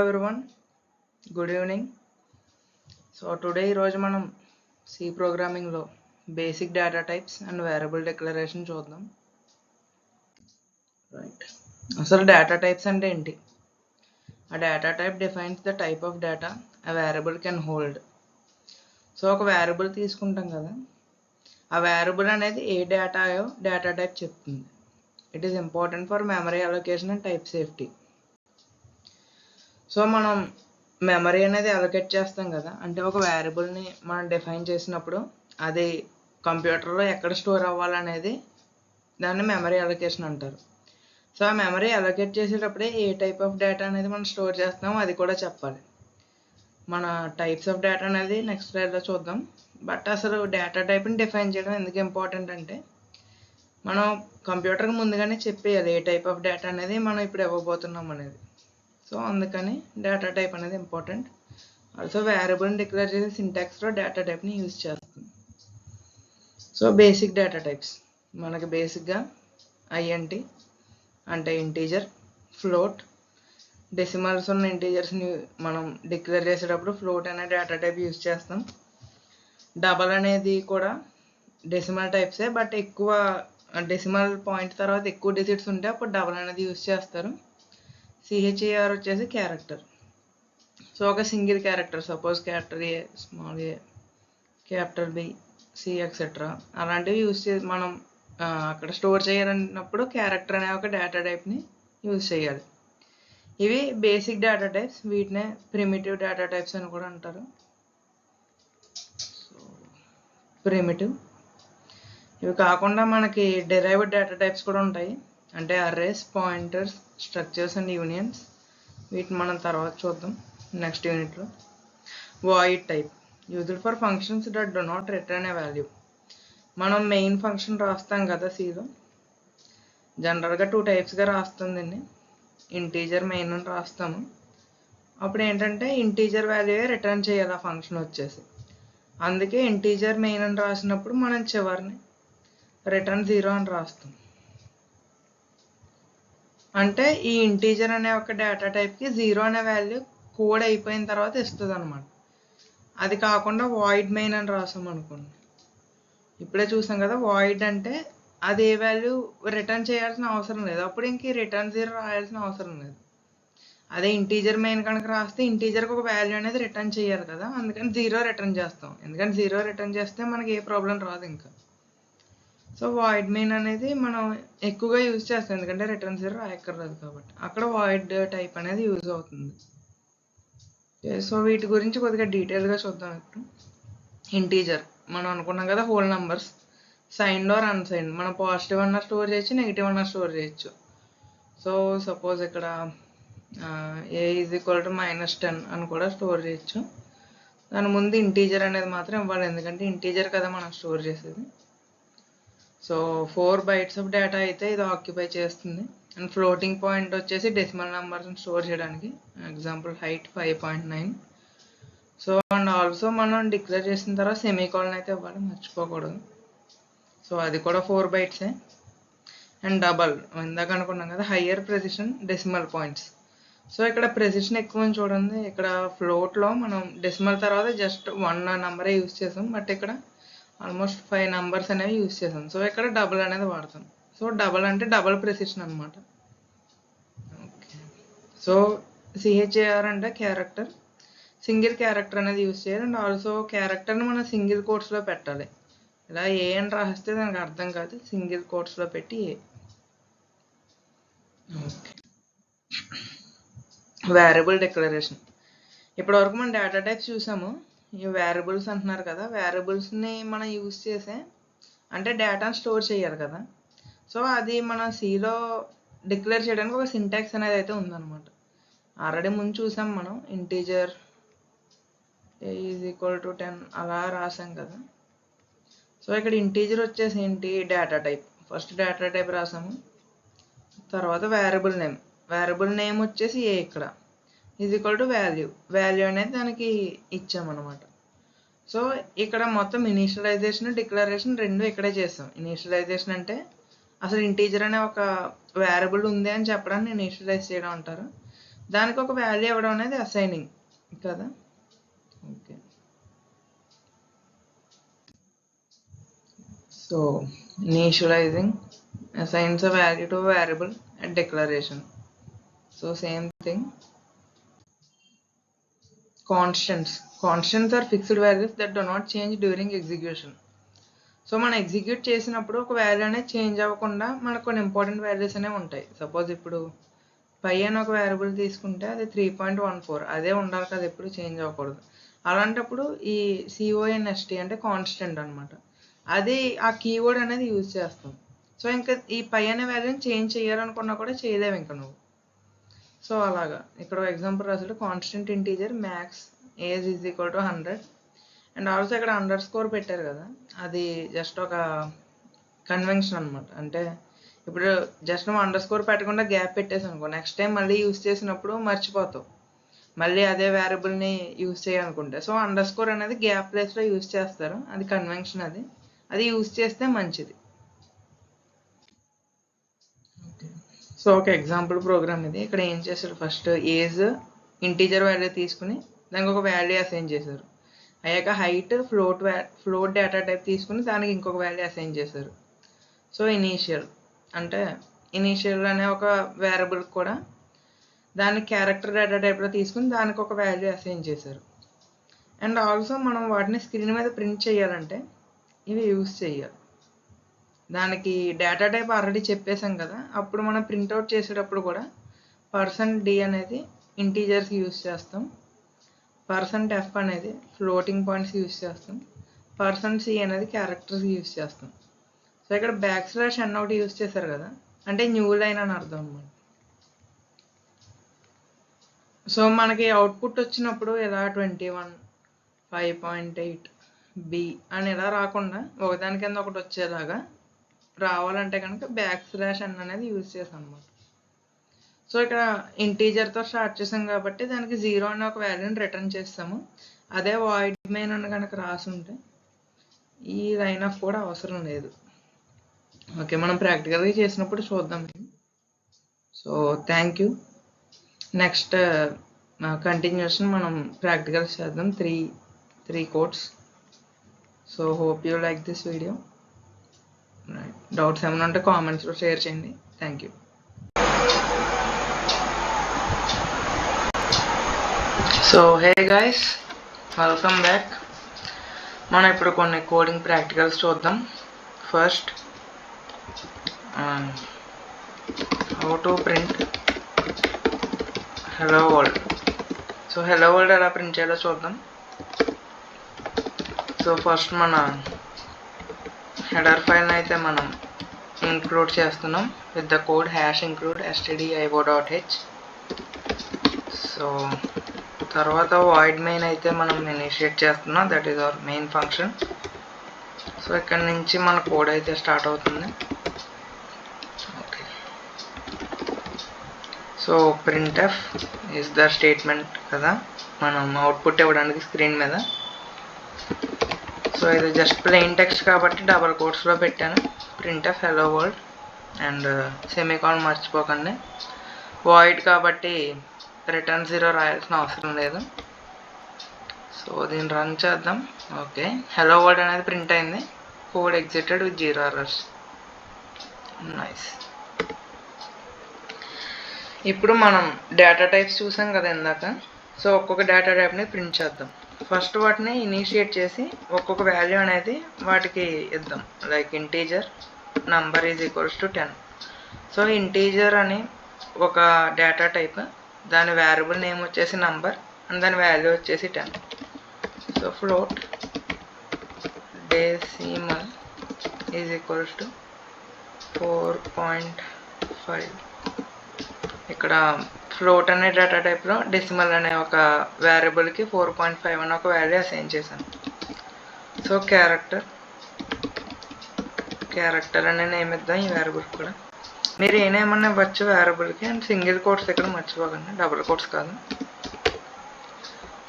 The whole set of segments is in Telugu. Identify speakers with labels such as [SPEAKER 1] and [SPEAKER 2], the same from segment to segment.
[SPEAKER 1] everyone, good evening. So today ఈరోజు మనం C ప్రోగ్రామింగ్లో basic data types and variable declaration చూద్దాం. రైట్, అసలు డేటా టైప్స్ అంటే ఏంటి? ఆ data type defines the type of data a variable can hold. So ఒక వేరియబుల్ తీసుకుంటాం కదా, ఆ వేరియబుల్ అనేది ఏ డేటాయో డేటా టైప్ చెప్తుంది. It is important for memory allocation and type safety. So మనం మెమరీ అనేది అలొకేట్ చేస్తాం కదా, అంటే ఒక వేరియబుల్ని మనం డిఫైన్ చేసినప్పుడు అది కంప్యూటర్లో ఎక్కడ స్టోర్ అవ్వాలనేది దాన్ని మెమరీ అలొకేషన్ అంటారు. సో ఆ మెమరీ అలొకేట్ చేసేటప్పుడే ఏ టైప్ ఆఫ్ డేటా అనేది మనం స్టోర్ చేస్తామో అది కూడా చెప్పాలి. మన టైప్స్ ఆఫ్ డేటా అనేది నెక్స్ట్ స్లైడ్లో చూద్దాం. బట్ అసలు డేటా టైప్ని డిఫైన్ చేయడం ఎందుకు ఇంపార్టెంట్ అంటే, మనం కంప్యూటర్కి ముందుగానే చెప్పేయాలి ఏ టైప్ ఆఫ్ డేటా అనేది మనం ఇప్పుడు ఇవ్వబోతున్నాం అనేది. సో అందుకని డేటా టైప్ అనేది ఇంపార్టెంట్. ఆల్సో వేరియబుల్ని డిక్లేర్ చేసే సింటాక్స్లో డేటా టైప్ని యూజ్ చేస్తాం. సో బేసిక్ డేటా టైప్స్ మనకి బేసిక్గా INT అంటే ఇంటీజర్, ఫ్లోట్, డెసిమల్స్ ఉన్న ఇంటీజర్స్ని మనం డిక్లేర్ చేసేటప్పుడు ఫ్లోట్ అనే డేటా టైప్ యూజ్ చేస్తాం. డబల్ అనేది కూడా డెసిమల్ టైప్సే, బట్ ఎక్కువ డెసిమల్ పాయింట్ తర్వాత ఎక్కువ డిజిట్స్ ఉంటే అప్పుడు డబల్ అనేది యూజ్ చేస్తారు. CHER వచ్చేసి క్యారెక్టర్. సో ఒక single character, suppose capital A, small a, capital B, C etcetera అలాంటివి యూజ్ చేసి మనం అక్కడ స్టోర్ చేయాలన్నప్పుడు క్యారెక్టర్ అనే ఒక డేటా టైప్ని యూజ్ చేయాలి. ఇవి బేసిక్ డేటా టైప్స్, వీటినే ప్రిమిటివ్ డేటా టైప్స్ అని కూడా అంటారు. So primitive. ఇవి కాకుండా మనకి డెరైవ్డ్ డేటా టైప్స్ కూడా ఉంటాయి, అంటే arrays, pointers, structures and unions. వీటిని మనం తర్వాత చూద్దాం నెక్స్ట్ యూనిట్లో. Void type used for functions that do not return A value. మనం మెయిన్ ఫంక్షన్ రాస్తాం కదా Cలో, జనరల్గా 2 టైప్స్గా రాస్తాం దీన్ని. ఇంటీజర్, మెయిన్ అని రాస్తాము. అప్పుడు ఏంటంటే ఇంటీజర్ వాల్యూ రిటర్న్ చేయాలి ఆ ఫంక్షన్ వచ్చేసి. అందుకే ఇంటీజర్, మెయిన్ అని రాసినప్పుడు మనం చివరిని రిటర్న్ 0 అని రాస్తాం. అంటే ఈ ఇంటీజర్ అనే ఒక డేటా టైప్కి 0 అనే వాల్యూ కోడ్ అయిపోయిన తర్వాత ఇస్తుంది అనమాట. అది కాకుండా వాయిడ్ మెయిన్ అని రాసాం అనుకోండి, ఇప్పుడే చూసాం కదా, వాయిడ్ అంటే అది ఏ వాల్యూ రిటర్న్ చేయాల్సిన అవసరం లేదు, అప్పుడు ఇంక రిటర్న్ 0 రాయాల్సిన అవసరం లేదు. అదే ఇంటీజర్ మెయిన్ కనుక రాస్తే ఇంటీజర్కి ఒక వాల్యూ అనేది రిటర్న్ చేయాలి కదా, అందుకని 0 రిటర్న్ చేస్తాం. ఎందుకంటే 0 రిటర్న్ చేస్తే మనకి ఏ ప్రాబ్లం రాదు ఇంకా. సో వాయిడ్ మెయిన్ అనేది మనం ఎక్కువగా యూజ్ చేస్తాం, ఎందుకంటే రిటర్న్ 0 రాయక్కర్లేదు కాబట్టి. అక్కడ వాయిడ్ టైప్ అనేది యూజ్ అవుతుంది. సో వీటి గురించి కొద్దిగా డీటెయిల్గా చూద్దాం ఇప్పుడు. ఇంటీజర్ మనం అనుకున్నాం కదా, whole numbers, signed or unsigned. మనం పాజిటివ్ అన్న స్టోర్ చేయొచ్చు, నెగిటివ్ అన్న స్టోర్ చేయొచ్చు. సో సపోజ్ ఇక్కడ A ఈజ్ ఈక్వల్ టు -10 అని కూడా స్టోర్ చేయొచ్చు. దాని ముందు ఇంటీజర్ అనేది మాత్రం ఇవ్వాలి, ఎందుకంటే ఇంటీజర్ కదా మనం స్టోర్ చేసేది. సో 4 bytes ఆఫ్ డేటా అయితే ఇది ఆక్యుపై చేస్తుంది. అండ్ ఫ్లోటింగ్ పాయింట్ వచ్చేసి డెసిమల్ నెంబర్స్ని స్టోర్ చేయడానికి. Example height 5.9. So and also మనం డిక్లేర్ చేసిన తర్వాత సెమీకోలన్ అయితే ఇవ్వాలి, మర్చిపోకూడదు. సో అది కూడా 4 bytes. అండ్ డబల్ ఇందాక అనుకున్నాం కదా, higher precision decimal points. So ఇక్కడ ప్రెసిషన్ ఎక్కువ అని చూడండి, ఇక్కడ ఫ్లోట్లో మనం డెసిమల్ తర్వాత జస్ట్ 1 నెంబరే యూజ్ చేసాం, బట్ ఇక్కడ ఆల్మోస్ట్ 5 నెంబర్స్ అనేవి యూజ్ చేసాం. సో ఇక్కడ డబుల్ అనేది వాడతాం. సో డబల్ అంటే డబల్ ప్రెసిషన్ అనమాట. ఓకే, సో CHER అంటే క్యారెక్టర్, సింగిల్ క్యారెక్టర్ అనేది యూజ్ చేయాలి. అండ్ ఆల్సో క్యారెక్టర్ని మనం సింగిల్ కోట్స్లో పెట్టాలి. ఇలా ఏ అని రాస్తే దానికి అర్థం కాదు, సింగిల్ కోట్స్లో పెట్టి ఏ. Okay, variable declaration. ఇప్పటివరకు మనం డేటా టైప్స్ చూసాము. ఈ వేరియబుల్స్ అంటున్నారు కదా, వేరియబుల్స్ని మనం యూజ్ చేసే అంటే డేటాను స్టోర్ చేయాలి కదా. సో అది మన Cలో డిక్లేర్ చేయడానికి ఒక సింటాక్స్ అనేది అయితే ఉందన్నమాట. ఆల్రెడీ ముందు చూసాం మనం, integer A is equal to 10 అలా రాసాం కదా. సో ఇక్కడ ఇంటీజర్ వచ్చేసి ఏంటి, data type. First data type రాసాము, తర్వాత వేరియబుల్ నేమ్. వేరియబుల్ నేమ్ వచ్చేసి A ఇక్కడ ఈజ్ ఈక్వల్ టు వాల్యూ అనేది దానికి ఇచ్చామన్నమాట. సో ఇక్కడ మొత్తం ఇనీషియలైజేషన్, డిక్లరేషన్ రెండు ఇక్కడే చేస్తాం. ఇనీషియలైజేషన్ అంటే అసలు ఇంటీజర్ అనే ఒక వేరియబుల్ ఉంది అని చెప్పడానికి ఇనీషియలైజ్ చేయడం అంటారు. దానికి ఒక వాల్యూ ఇవ్వడం అనేది అసైనింగ్ కదా. Okay, so initializing assigns a value to a variable at declaration. So same thing. Constants are fixed values that do not change during execution. So మనం ఎగ్జిక్యూట్ చేసినప్పుడు ఒక వాల్యూ అనేది చేంజ్ అవ్వకుండా మనకు కొన్ని ఇంపార్టెంట్ వాల్యూస్ అనేవి ఉంటాయి. సపోజ్ ఇప్పుడు పై అని ఒక వేరియబుల్ తీసుకుంటే అది 3.14, అదే ఉండాలి కదా, ఎప్పుడు చేంజ్ అవ్వకూడదు. అలాంటప్పుడు ఈ CONST అంటే కాన్స్టెంట్ అనమాట, అది ఆ కీవర్డ్ అనేది యూజ్ చేస్తాం. సో ఇంకా ఈ పై అనే వాల్యూని చేంజ్ చేయాలనుకున్నా కూడా చేయలేము ఇంకా నువ్వు. సో అలాగా ఇక్కడ ఎగ్జాంపుల్ రాసాడు, constant integer max age is equal to 100. And also ఇక్కడ అండర్ స్కోర్ పెట్టారు కదా, అది జస్ట్ ఒక కన్వెన్షన్ అనమాట. అంటే ఇప్పుడు జస్ట్ నువ్వు అండర్ స్కోర్ పెట్టకుండా గ్యాప్ పెట్టేసి అనుకో, నెక్స్ట్ టైం మళ్ళీ యూజ్ చేసినప్పుడు మర్చిపోతావు, మళ్ళీ అదే వేరియబుల్ని యూజ్ చేయాలనుకుంటే. సో అండర్ స్కోర్ అనేది గ్యాప్ ప్లేస్లో యూజ్ చేస్తారు, అది కన్వెన్షన్, అది యూజ్ చేస్తే మంచిది. సో ఒక ఎగ్జాంపుల్ ప్రోగ్రామ్ ఇది. ఇక్కడ ఏం చేశారు, ఫస్ట్ ఏజ్ ఇంటీజర్ వాల్యూ తీసుకుని దానికి ఒక వాల్యూ అసైన్ చేశారు. అయ్యాక హైట్ ఫ్లోట్ డేటా టైప్ తీసుకుని దానికి ఇంకొక వాల్యూ అసైన్ చేశారు. సో ఇనీషియల్ అనే ఒక వేరియబుల్ కూడా దానికి క్యారెక్టర్ డేటా టైప్లో తీసుకుని దానికి ఒక వాల్యూ అసైన్ చేశారు. అండ్ ఆల్సో మనం వాటిని స్క్రీన్ మీద ప్రింట్ చేయాలంటే ఇవి యూజ్ చేయాలి. దానికి డేటా టైప్ ఆల్రెడీ చెప్పేసాం కదా, అప్పుడు మనం ప్రింట్అవుట్ చేసేటప్పుడు కూడా %d అనేది ఇంటీజర్స్కి యూజ్ చేస్తాం, %f అనేది ఫ్లోటింగ్ పాయింట్స్ యూజ్ చేస్తాం, %c అనేది క్యారెక్టర్స్కి యూజ్ చేస్తాం. సో ఇక్కడ \n ఒకటి యూజ్ చేశారు కదా, అంటే న్యూ లైన్ అని అర్థం అన్నమాట. సో మనకి అవుట్పుట్ వచ్చినప్పుడు ఇలా 21, 5.8 B అని ఇలా రాకుండా ఒకదాని కింద ఒకటి వచ్చేలాగా రావాలంటే కనుక \n అనేది యూజ్ చేసాం అనమాట. సో ఇక్కడ ఇంటీజర్తో స్టార్ట్ చేసాం కాబట్టి దానికి 0 అనే ఒక వాల్యూని రిటర్న్ చేస్తాము. అదే వాయిడ్ మెయిన్ అని కనుక రాసి ఉంటే ఈ లైన్ ఆఫ్ కూడా అవసరం లేదు. ఓకే, మనం ప్రాక్టికల్గా చేసినప్పుడు చూద్దాం. So thank you. Next continuation మనం ప్రాక్టికల్స్ చేద్దాం, three codes. So hope you like this video. Doubts ఏమైనా ఉంటే కామెంట్స్లో షేర్ చేయండి. Thank you. So hey guys, welcome back. మనం ఇప్పుడు కొన్ని కోడింగ్ ప్రాక్టికల్స్ చూద్దాం. First how to print hello world. So hello world ఎలా ప్రింట్ చేయాలో చూద్దాం. సో ఫస్ట్ మన హెడర్ ఫైల్ని అయితే మనం ఇంక్లూడ్ చేస్తున్నాం with the code #include stdio.h. So తర్వాత వాయిడ్ మెయిన్ అయితే మనం ఇనిషియేట్ చేస్తున్నాం, that is our main function. So ఇక్కడ నుంచి మన కోడ్ అయితే స్టార్ట్ అవుతుంది. Okay, so printf is the statement కదా, మనం అవుట్పుట్ ఇవ్వడానికి స్క్రీన్ మీద. సో ఇది జస్ట్ ప్లెయిన్ టెక్స్ట్ కాబట్టి డబల్ కోట్స్లో పెట్టాను, printf hello world and semicolon మర్చిపోకండి. వాయిడ్ కాబట్టి రిటర్న్ 0 రాయాల్సిన అవసరం లేదు. సో దీన్ని రన్ చేద్దాం. ఓకే, హలో వరల్డ్ అనేది ప్రింట్ అయింది, code exited with 0 errors. Nice. ఇప్పుడు మనం డేటా టైప్స్ చూసాం కదా ఇందాక. సో ఒక్కొక్క డేటా టైప్ని ప్రింట్ చేద్దాం. ఫస్ట్ వాటిని ఇనిషియేట్ చేసి ఒక్కొక్క వాల్యూ అనేది వాటికి ఇద్దాం. Like integer number is equals to 10. So integer అని ఒక డేటా టైప్, దాని వేరియబుల్ నేమ్ వచ్చేసి నంబర్ అండ్ దాని వాల్యూ వచ్చేసి 10. So float decimal is equals to 4.5. ఇక్కడ ఫ్లోట్ అనే డేటా టైప్లో డెసిమల్ అనే ఒక వేరియబుల్కి 4.5 అని ఒక వాల్యూ అసైన్ చేశాను. సో క్యారెక్టర్ అనే నేమ్ ఇద్దాం ఈ వేరియబుల్ కూడా. మీరు ఏమన్నా ఇవ్వచ్చు వేరియబుల్కి, అండ్ సింగిల్ కోట్స్ ఇక్కడ మర్చిపోకండి, డబుల్ కోట్స్ కాదు.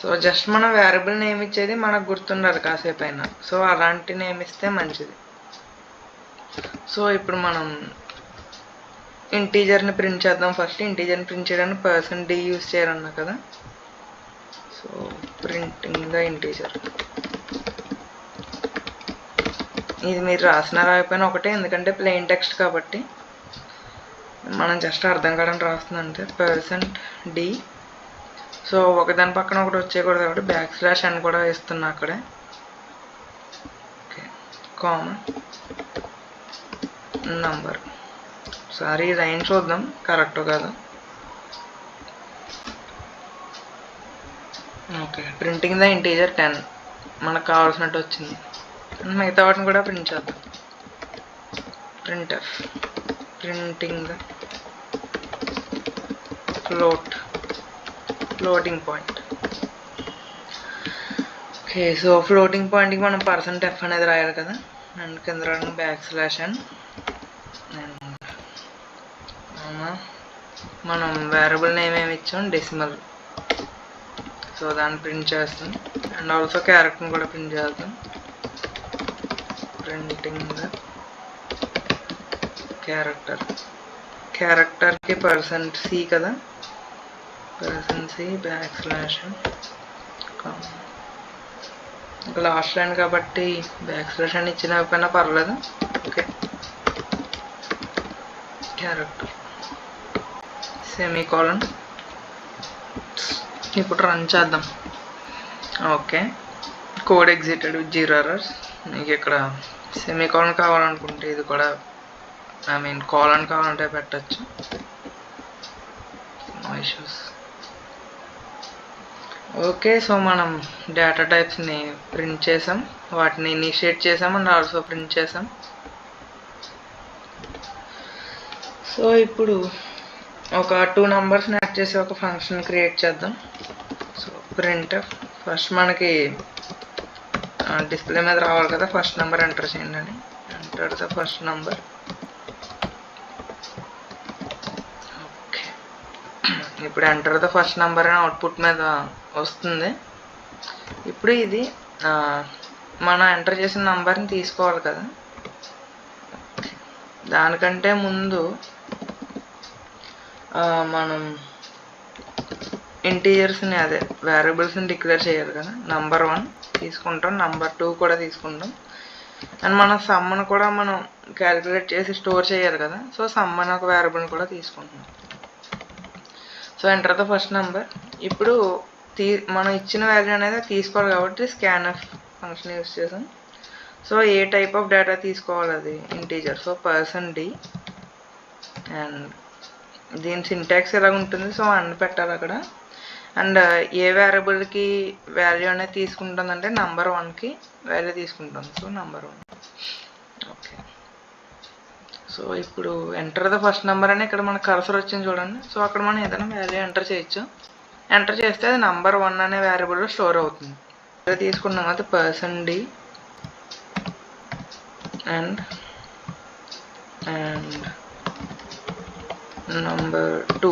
[SPEAKER 1] సో జస్ట్ మనం వేరియబుల్ నేమ్ ఇచ్చేది మనకు గుర్తుండాలి కాసేపు అయినా, సో అలాంటి నేమ్ ఇస్తే మంచిది. సో ఇప్పుడు మనం ఇంటీజర్ని ప్రింట్ చేద్దాం. ఫస్ట్ ఇంటీజర్ని ప్రింట్ చేయడానికి %d యూజ్ చేయాలన్నా కదా. So printing the integer. ఇది మీరు రాసిన రాకపోయినా ఒకటే, ఎందుకంటే ప్లెయిన్ టెక్స్ట్ కాబట్టి మనం జస్ట్ అర్థం కావడానికి రాస్తుందంటే %d. సో ఒకదాని పక్కన ఒకటి వచ్చేయకూడదు కాబట్టి \n కూడా ఇస్తున్నా అక్కడే. Okay, comma number. Sorry line చూద్దాం కరెక్ట్ కాదు. ఓకే, ప్రింటింగ్ ద ఇంటీజర్ 10 మనకు కావాల్సినట్టు వచ్చింది. మిగతా వాటిని కూడా ప్రింట్ చేద్దాం. Printf printing the floating point. Okay, so floating పాయింట్కి మనం %f అనేది రాయాలి కదా. అండ్ కింద రాయడం \n. మనం వేరియబుల్ నేమ్ ఏమి ఇచ్చాం, డెసిమల్. సో దాన్ని ప్రింట్ చేస్తాం. అండ్ ఆల్సో క్యారెక్టర్ని కూడా ప్రింట్ చేద్దాం. ప్రింటింగ్ ద క్యారెక్టర్కి %c కదా, %c \n. లాస్ట్ లైన్ కాబట్టి \n ఇచ్చినకపోయినా పర్లేదు. Okay, character semicolon. ఇప్పుడు రన్ చేద్దాం. Okay, code exited with 0 errors. మీకు ఇక్కడ సెమీకోలన్ కావాలనుకుంటే ఇది కూడా కోలన్ కావాలంటే పెట్టచ్చు. No issues. ఓకే, సో మనం డేటా టైప్స్ని ప్రింట్ చేసాం, వాటిని ఇనిషియేట్ చేసాం అండ్ ఆల్సో ప్రింట్ చేసాం. సో ఇప్పుడు ఒక 2 నంబర్స్ని యాడ్ చేసి ఒక ఫంక్షన్ క్రియేట్ చేద్దాం. సో ప్రింట్ఎఫ్ ఫస్ట్ మనకి డిస్ప్లే మీద రావాలి కదా, ఫస్ట్ నెంబర్ ఎంటర్ చేయండి అని. Enter the first number. Okay, ఇప్పుడు ఎంటర్ ద ఫస్ట్ నెంబర్ అని అవుట్పుట్ మీద వస్తుంది. ఇప్పుడు ఇది మనం ఎంటర్ చేసిన నెంబర్ని తీసుకోవాలి కదా. దానికంటే ముందు మనం ఇంటీజర్స్ని అదే వేరియబుల్స్ని డిక్లేర్ చేయాలి కదా. నంబర్ 1 తీసుకుంటాం, నంబర్ 2 కూడా తీసుకుంటాం. అండ్ మన సమ్ని కూడా మనం క్యాలిక్యులేట్ చేసి స్టోర్ చేయాలి కదా. సో సమ్ అని ఒక వేరియబుల్ని కూడా తీసుకుంటున్నాం. So enter the first number. ఇప్పుడు మనం ఇచ్చిన వాల్యూ అనేది తీసుకోవాలి కాబట్టి స్కాన్ఎఫ్ ఫంక్షన్ యూజ్ చేసాం. So A type of data తీసుకోవాలి, అది ఇంటీజర్. So %d. అండ్ దీని సింటాక్స్ ఎలాగ ఉంటుంది, సో అన్ని పెట్టాలి అక్కడ. అండ్ ఏ వేరియబుల్కి వాల్యూ అనేది తీసుకుంటుందంటే నంబర్ 1కి వాల్యూ తీసుకుంటుంది. So number 1. ఓకే, సో ఇప్పుడు ఎంటర్ ద ఫస్ట్ నెంబర్ అని ఇక్కడ మన కర్సర్ వచ్చింది చూడండి. సో అక్కడ మనం ఏదైనా వాల్యూ ఎంటర్ చేయొచ్చు. ఎంటర్ చేస్తే అది నంబర్ 1 అనే వేరియబుల్లో స్టోర్ అవుతుంది. తీసుకున్నాం కదా %d అండ్ నంబర్ 2.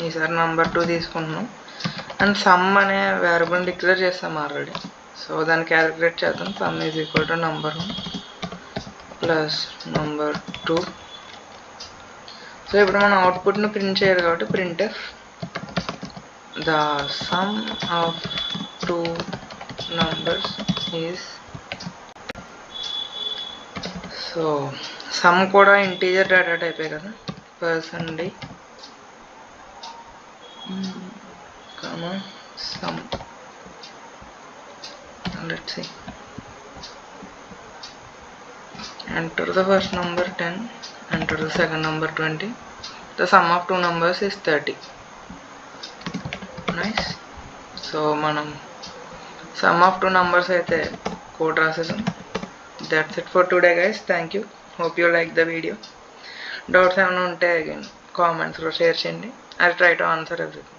[SPEAKER 1] ఈసారి నంబర్ 2 తీసుకుంటున్నాం. అండ్ సమ్ అనే వేరియబుల్ని డిక్లేర్ చేస్తాం ఆల్రెడీ. సో దాన్ని క్యాలిక్యులేట్ చేద్దాం. Some is equal to number 1 plus number 2. So ఇప్పుడు మనం అవుట్పుట్ని ప్రింట్ చేయాలి కాబట్టి printf the sum of 2 numbers is. So some కూడా ఇంటీజర్ డేటా టైపే కదా. %d sum. Let's see. Enter the first number 10, enter the second number 20. The sum of 2 numbers is 30. Nice. So మనం sum of 2 numbers అయితే code రాసేసాం. That's it for today guys. Thank you. Hope you like the video. Doubts ఏమైనా ఉంటే again comments లో షేర్ చేయండి. I'll try to answer everything.